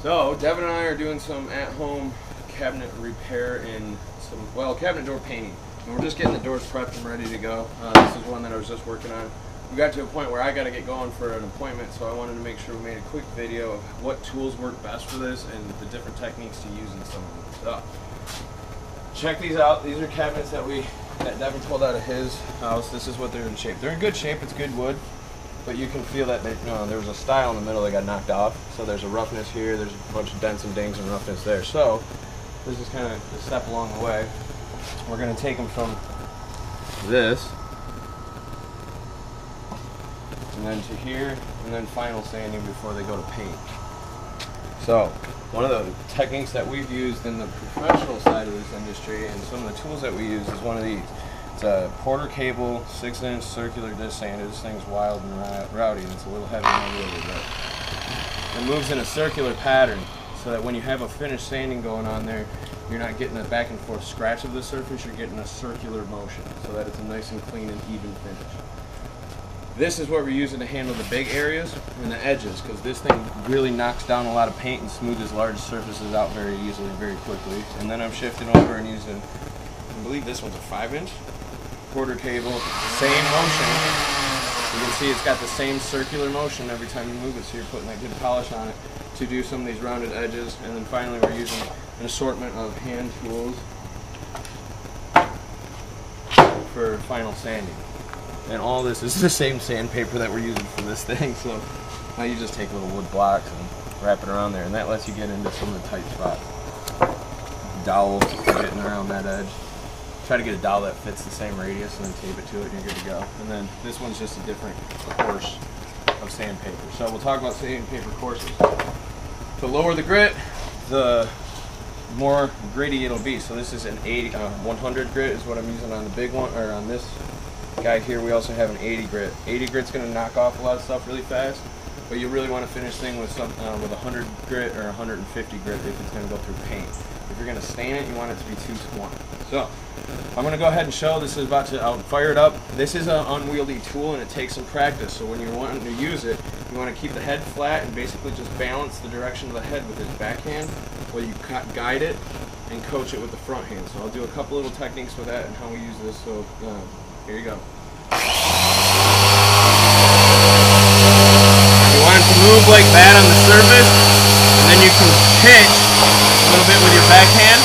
So Devin and I are doing some at-home cabinet repair and some, cabinet door painting. And we're just getting the doors prepped and ready to go. This is one that I was just working on. We got to a point where I got to get going for an appointment, so I wanted to make sure we made a quick video of what tools work best for this and the different techniques to use in some of them. So check these out. These are cabinets that Devin pulled out of his house. This is what they're in shape. They're in good shape. It's good wood. But you can feel that there was a stile in the middle that got knocked off. So there's a roughness here, there's a bunch of dents and dings and roughness there. So this is kind of a step along the way. We're going to take them from this, and then to here, and then final sanding before they go to paint. So one of the techniques that we've used in the professional side of this industry, and some of the tools that we use, is one of these. It's a Porter cable 6-inch circular disc sander. This thing's wild and rowdy, and it's a little heavy on the other bit. It moves in a circular pattern so that when you have a finished sanding going on there, you're not getting a back and forth scratch of the surface, you're getting a circular motion so that it's a nice and clean and even finish. This is what we're using to handle the big areas and the edges, because this thing really knocks down a lot of paint and smooths large surfaces out very easily, very quickly. And then I'm shifting over and using, I believe this one's a 5-inch. Porter cable, same motion. You can see it's got the same circular motion every time you move it, so you're putting that good polish on it to do some of these rounded edges. And then finally we're using an assortment of hand tools for final sanding. And all this is the same sandpaper that we're using for this thing, so now you just take little wood blocks and wrap it around there, and that lets you get into some of the tight spots. Dowel getting around that edge. Try to get a dowel that fits the same radius and then tape it to it and you're good to go. And then this one's just a different course of sandpaper. So we'll talk about sandpaper courses. The lower the grit, the more gritty it'll be. So this is an 100 grit is what I'm using on the big one, or on this guy here. We also have an 80 grit. 80 grit's going to knock off a lot of stuff really fast, but you really want to finish thing with some with 100 grit or 150 grit if it's going to go through paint. If you're going to stain it, you want it to be 220. So I'm going to go ahead and show. This is about to, I'll fire it up. This is an unwieldy tool and it takes some practice. So when you're wanting to use it, you want to keep the head flat and basically just balance the direction of the head with his backhand while you guide it and coach it with the front hand. So I'll do a couple little techniques with that and how we use this. So here you go. You want it to move like that on the surface, and then you can pitch a little bit with your backhand.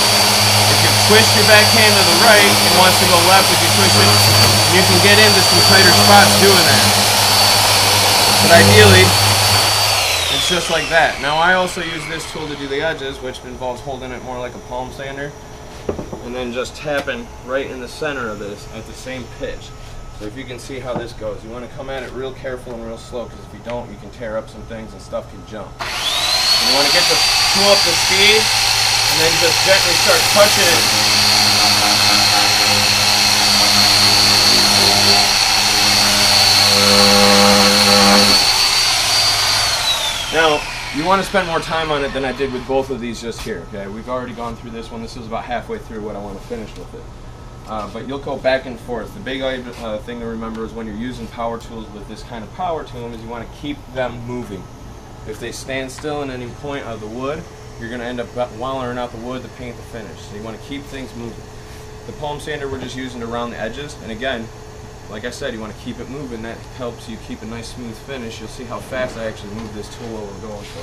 If you twist your backhand to the right, it wants to go left. If you twist it, you can get into some tighter spots doing that. But ideally, it's just like that. Now I also use this tool to do the edges, which involves holding it more like a palm sander, and then just tapping right in the center of this at the same pitch. So if you can see how this goes, you want to come at it real careful and real slow, because if you don't, you can tear up some things and stuff can jump. And you want to get the tool up to speed, and then just gently start touching it. Now, you want to spend more time on it than I did with both of these just here, okay? We've already gone through this one. This is about halfway through what I want to finish with it. But you'll go back and forth. The big thing to remember is when you're using power tools with this kind of power to them is you want to keep them moving. If they stand still in any point of the wood, you're going to end up wallering out the wood, the paint, the finish. So you want to keep things moving. The palm sander we're just using to round the edges, and again, like I said, you want to keep it moving. That helps you keep a nice smooth finish. You'll see how fast I actually move this tool while we're going for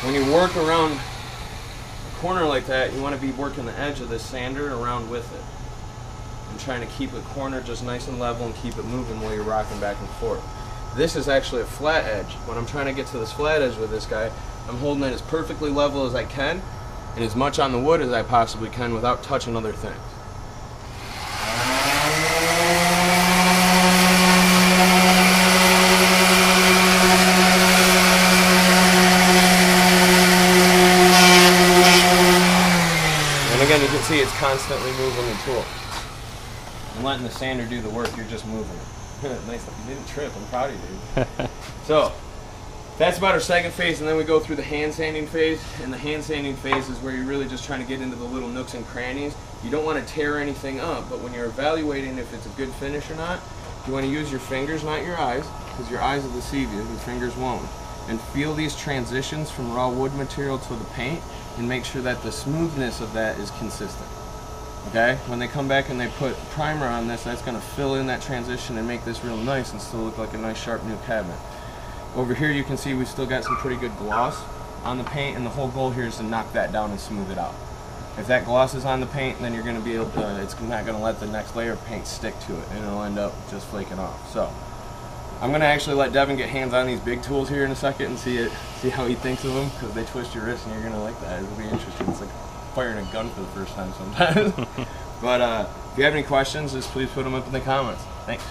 when you work around a corner like that, you want to be working the edge of this sander around with it and trying to keep the corner just nice and level and keep it moving while you're rocking back and forth. This is actually a flat edge. When I'm trying to get to this flat edge with this guy, I'm holding it as perfectly level as I can and as much on the wood as I possibly can without touching other things. And again, you can see it's constantly moving the tool. and letting the sander do the work. You're just moving it. Nice, you didn't trip. I'm proud of you, dude. So that's about our second phase, and then we go through the hand sanding phase. And the hand sanding phase is where you're really just trying to get into the little nooks and crannies. You don't want to tear anything up, but when you're evaluating if it's a good finish or not, you want to use your fingers, not your eyes, because your eyes will deceive you, your fingers won't. And feel these transitions from raw wood material to the paint, and make sure that the smoothness of that is consistent. Okay? When they come back and they put primer on this, that's going to fill in that transition and make this real nice and still look like a nice sharp new cabinet. Over here you can see we've still got some pretty good gloss on the paint, and the whole goal here is to knock that down and smooth it out. If that gloss is on the paint, then you're going to be able to, it's not going to let the next layer of paint stick to it, and it'll end up just flaking off. So I'm going to actually let Devin get hands on these big tools here in a second and see how he thinks of them, because they twist your wrist and you're going to like that. It'll be interesting. It's like firing a gun for the first time sometimes. But if you have any questions, just please put them up in the comments. Thanks.